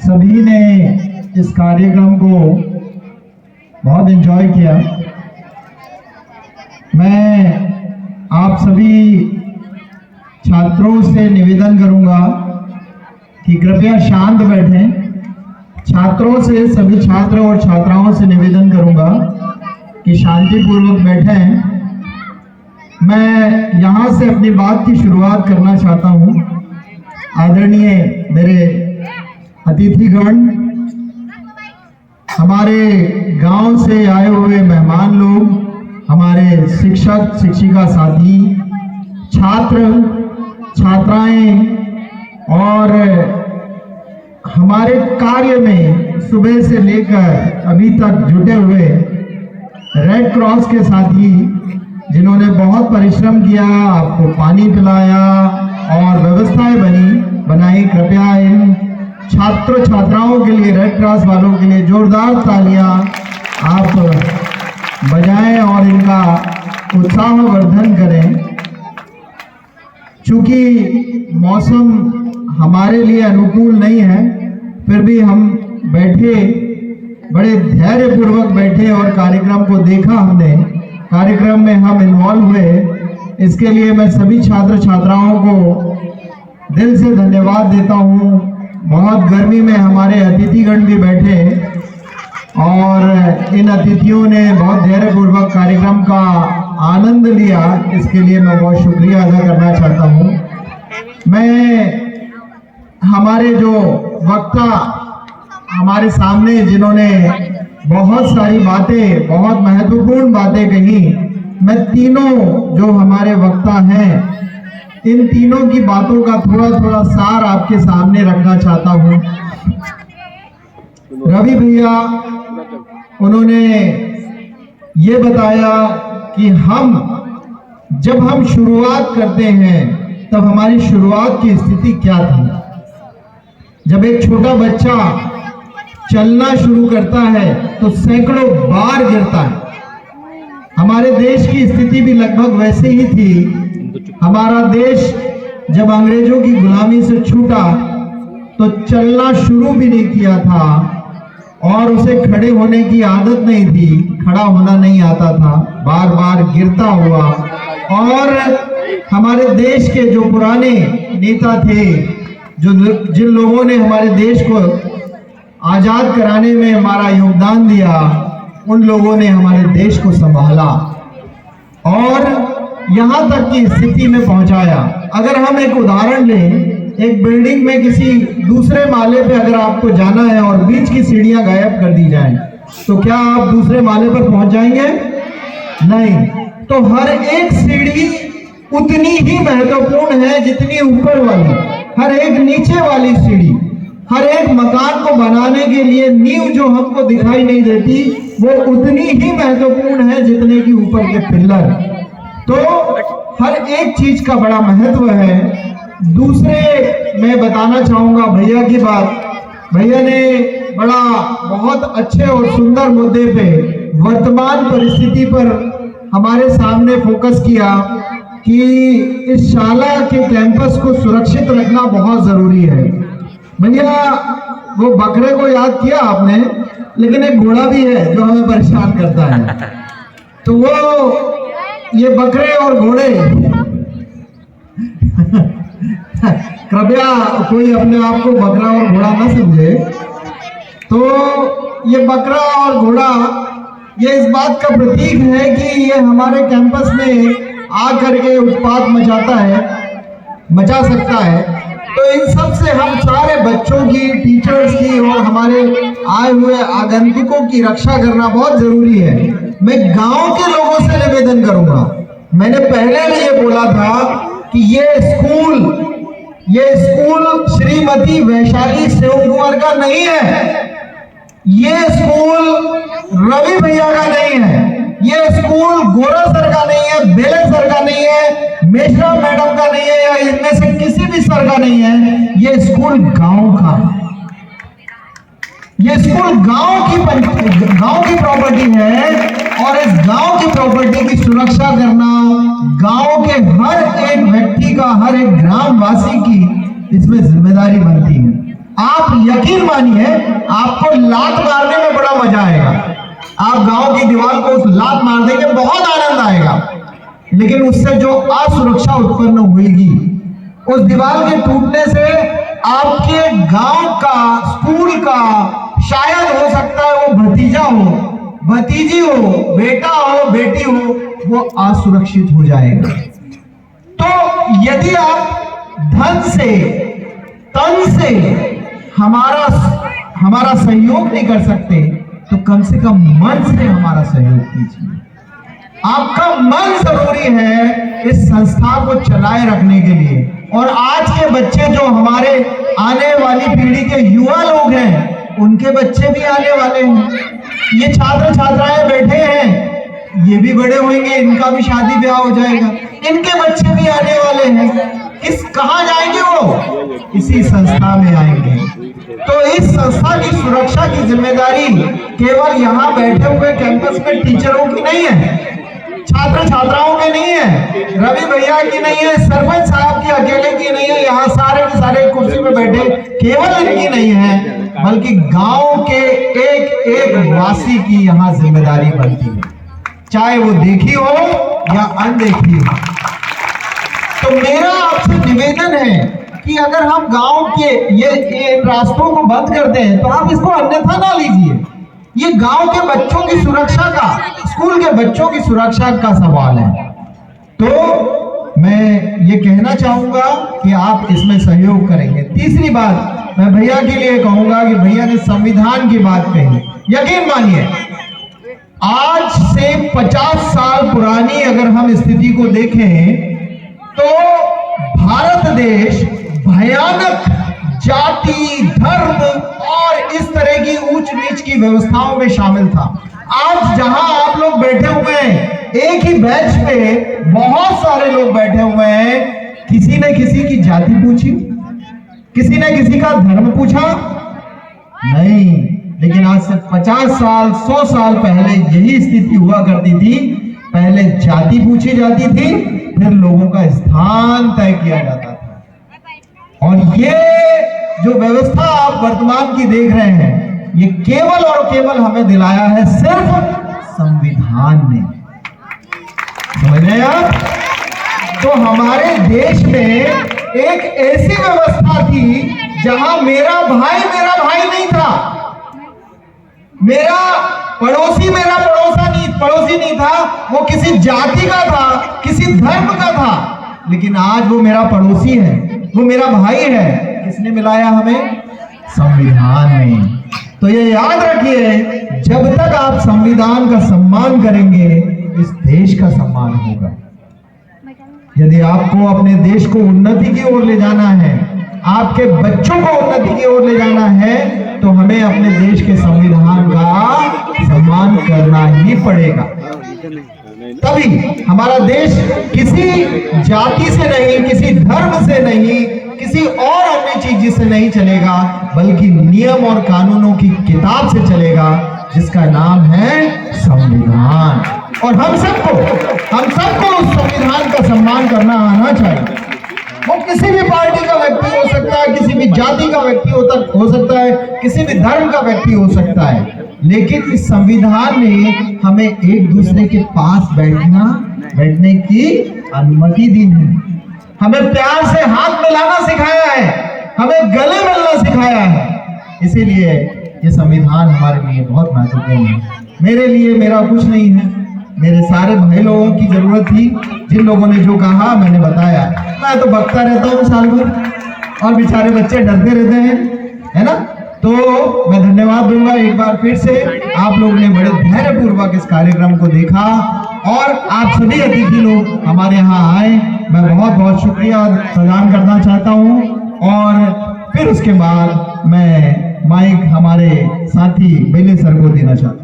सभी ने इस कार्यक्रम को बहुत एंजॉय किया। मैं आप सभी छात्रों से निवेदन करूंगा कि कृपया शांत बैठें। छात्रों से, सभी छात्र और छात्राओं से निवेदन करूंगा कि शांतिपूर्वक बैठें। मैं यहाँ से अपनी बात की शुरुआत करना चाहता हूँ। आदरणीय मेरे अतिथिगण, हमारे गांव से आए हुए मेहमान लोग, हमारे शिक्षक शिक्षिका साथी, छात्र छात्राएं और हमारे कार्य में सुबह से लेकर अभी तक जुटे हुए रेड क्रॉस के साथी जिन्होंने बहुत परिश्रम किया, आपको पानी पिलाया और व्यवस्थाएं बनाई। कृपया इन छात्र छात्राओं के लिए, रेड क्रॉस वालों के लिए जोरदार तालियां आप बजाएं और इनका उत्साहवर्धन करें। चूंकि मौसम हमारे लिए अनुकूल नहीं है, फिर भी हम बैठे, बड़े धैर्यपूर्वक बैठे और कार्यक्रम को देखा हमने, कार्यक्रम में हम इन्वॉल्व हुए। इसके लिए मैं सभी छात्र छात्राओं को दिल से धन्यवाद देता हूँ। बहुत गर्मी में हमारे अतिथिगण भी बैठे और इन अतिथियों ने बहुत धैर्यपूर्वक कार्यक्रम का आनंद लिया। इसके लिए मैं बहुत शुक्रिया अदा करना चाहता हूँ। मैं हमारे जो वक्ता हमारे सामने जिन्होंने बहुत सारी बातें, बहुत महत्वपूर्ण बातें कही, मैं तीनों जो हमारे वक्ता हैं, इन तीनों की बातों का थोड़ा थोड़ा सार आपके सामने रखना चाहता हूँ। रवि भैया, उन्होंने ये बताया कि जब हम शुरुआत करते हैं तब हमारी शुरुआत की स्थिति क्या थी। जब एक छोटा बच्चा चलना शुरू करता है तो सैकड़ों बार गिरता है। हमारे देश की स्थिति भी लगभग वैसे ही थी। हमारा देश जब अंग्रेजों की गुलामी से छूटा तो चलना शुरू भी नहीं किया था और उसे खड़े होने की आदत नहीं थी, खड़ा होना नहीं आता था, बार बार गिरता हुआ। और हमारे देश के जो पुराने नेता थे, जिन लोगों ने हमारे देश को आजाद कराने में हमारा योगदान दिया, उन लोगों ने हमारे देश को संभाला और यहाँ तक की स्थिति में पहुंचाया। अगर हम एक उदाहरण लें, एक बिल्डिंग में किसी दूसरे माले पे अगर आपको जाना है और बीच की सीढ़ियां गायब कर दी जाएं, तो क्या आप दूसरे माले पर पहुंच जाएंगे? नहीं। तो हर एक सीढ़ी उतनी ही महत्वपूर्ण है जितनी ऊपर वाली। हर एक नीचे वाली सीढ़ी, हर एक मकान को बनाने के लिए नींव जो हमको दिखाई नहीं देती, वो उतनी ही महत्वपूर्ण है जितने की ऊपर के पिलर। तो हर एक चीज का बड़ा महत्व है। दूसरे मैं बताना चाहूंगा भैया की बात। भैया ने बहुत अच्छे और सुंदर मुद्दे पे, वर्तमान परिस्थिति पर हमारे सामने फोकस किया कि इस शाला के कैंपस को सुरक्षित रखना बहुत जरूरी है। भैया, वो बकरे को याद किया आपने, लेकिन एक घोड़ा भी है जो हमें परेशान करता है। तो वो ये बकरे और घोड़े कृपया कोई अपने आप को बकरा और घोड़ा ना समझे। तो ये बकरा और घोड़ा ये इस बात का प्रतीक है कि ये हमारे कैंपस में आकर के उत्पात मचा सकता है। तो इन सब से हम सारे बच्चों की, टीचर्स की और हमारे आए हुए आगंतुकों की रक्षा करना बहुत जरूरी है। मैं गांव के लोगों से निवेदन करूंगा, मैंने पहले भी ये बोला था कि ये स्कूल श्रीमती वैशाली शिव कुंवर का नहीं है, ये स्कूल रवि भैया का नहीं है, ये स्कूल गोरा सर का नहीं है, बेले सर का नहीं है, मेश्रा मैडम का नहीं है, या इनमें से किसी भी सर का नहीं है। ये स्कूल गांव का है। ये स्कूल गांव की प्रॉपर्टी है और इस गांव की प्रॉपर्टी की सुरक्षा करना गांव के हर एक व्यक्ति का, हर एक ग्रामवासी की इसमें जिम्मेदारी बनती है। आप यकीन मानिए आपको लात मारने में बड़ा मजा आएगा। आप गांव की दीवार को उस लात मार देंगे, बहुत आनंद आएगा, लेकिन उससे जो असुरक्षा उत्पन्न होगी, उस दीवार के टूटने से आपके गांव का, स्कूल का, शायद हो सकता है वो भतीजा हो, भतीजी हो, बेटा हो, बेटी हो, वो असुरक्षित हो जाएगा। तो यदि आप धन से, तन से हमारा सहयोग नहीं कर सकते, तो कम से कम मन से हमारा सहयोग कीजिए। आपका मन जरूरी है इस संस्था को चलाए रखने के लिए। और आज के बच्चे, जो हमारे आने वाली पीढ़ी के युवा लोग हैं, उनके बच्चे भी आने वाले हैं। ये छात्र छात्राएं बैठे हैं, ये भी बड़े होंगे, इनका भी शादी ब्याह हो जाएगा, इनके बच्चे भी आने वाले हैं। कहाँ जाएंगे वो? इसी संस्था में आएंगे। तो इस संस्था की सुरक्षा की जिम्मेदारी केवल यहाँ बैठे हुए कैंपस में टीचरों की नहीं है, छात्र छात्राओं की नहीं है, रवि भैया की नहीं है, सरपंच साहब की अकेले की नहीं है, यहाँ सारे के सारे कुर्सी पे बैठे केवल इनकी नहीं है, बल्कि गांव के एक एक वासी की यहाँ जिम्मेदारी बनती है, चाहे वो देखी हो या अनदेखी हो। तो मेरा आपसे निवेदन है कि अगर हम गांव के ये रास्तों को बंद करते हैं, तो आप इसको अन्यथा ना लीजिए। ये गांव के बच्चों की सुरक्षा का, स्कूल के बच्चों की सुरक्षा का सवाल है। तो मैं ये कहना चाहूंगा कि आप इसमें सहयोग करेंगे। तीसरी बात मैं भैया के लिए कहूंगा कि भैया ने संविधान की बात कही। यकीन मानिए, आज से 50 साल पुरानी अगर हम स्थिति को देखें, तो भारत देश भयानक जाति, धर्म और इस तरह की ऊंच नीच की व्यवस्थाओं में शामिल था। आज जहां आप लोग बैठे हुए हैं, एक ही बेंच पे बहुत सारे लोग बैठे हुए हैं, किसी ने किसी की जाति पूछी, किसी ने किसी का धर्म पूछा नहीं। लेकिन आज से 50 साल, 100 साल पहले यही स्थिति हुआ करती थी। पहले जाति पूछी जाती थी, फिर लोगों का स्थान तय किया जाता था। और ये जो व्यवस्था आप वर्तमान की देख रहे हैं, ये केवल और केवल हमें दिलाया है सिर्फ संविधान ने। समझ रहे हैं आप? तो हमारे देश में एक ऐसी व्यवस्था थी जहां मेरा भाई नहीं था, मेरा पड़ोसी पड़ोसी नहीं था, वो किसी जाति का था, किसी धर्म का था, लेकिन आज वो मेरा पड़ोसी है, वो मेरा भाई है। किसने मिलाया हमें? संविधान में। तो ये याद रखिए, जब तक आप संविधान का सम्मान करेंगे, इस देश का सम्मान होगा। यदि आपको अपने देश को उन्नति की ओर ले जाना है, आपके बच्चों को उन्नति की ओर ले जाना है, तो हमें अपने देश के संविधान का सम्मान करना ही पड़ेगा। तभी हमारा देश किसी जाति से नहीं, किसी धर्म से नहीं, किसी और अन्य चीज से नहीं चलेगा, बल्कि नियम और कानूनों की किताब से चलेगा, जिसका नाम है संविधान। और हम सबको उस संविधान का सम्मान करना आना चाहिए। वो किसी भी पार्टी का व्यक्ति हो सकता है, किसी भी जाति का व्यक्ति हो सकता है, किसी भी धर्म का व्यक्ति हो सकता है, लेकिन इस संविधान ने हमें एक दूसरे के पास बैठने की अनुमति दी है। हमें प्यार से हाथ मिलाना सिखाया है, हमें गले मिलना सिखाया है। इसीलिए ये संविधान हमारे लिए बहुत महत्वपूर्ण है। मेरे लिए मेरा कुछ नहीं है, मेरे सारे भाई लोगों की जरूरत थी। जिन लोगों ने जो कहा मैंने बताया। मैं तो बकता रहता हूँ साल भर, और बेचारे बच्चे डरते रहते हैं, है ना। तो मैं धन्यवाद दूंगा एक बार फिर से। आप लोगों ने बड़े धैर्यपूर्वक इस कार्यक्रम को देखा, और आप सभी अतिथि लोग हमारे यहाँ आए, मैं बहुत बहुत शुक्रिया प्रदान करना चाहता हूँ। और फिर उसके बाद मैं माइक हमारे साथी बेले सर को देना चाहता हूँ।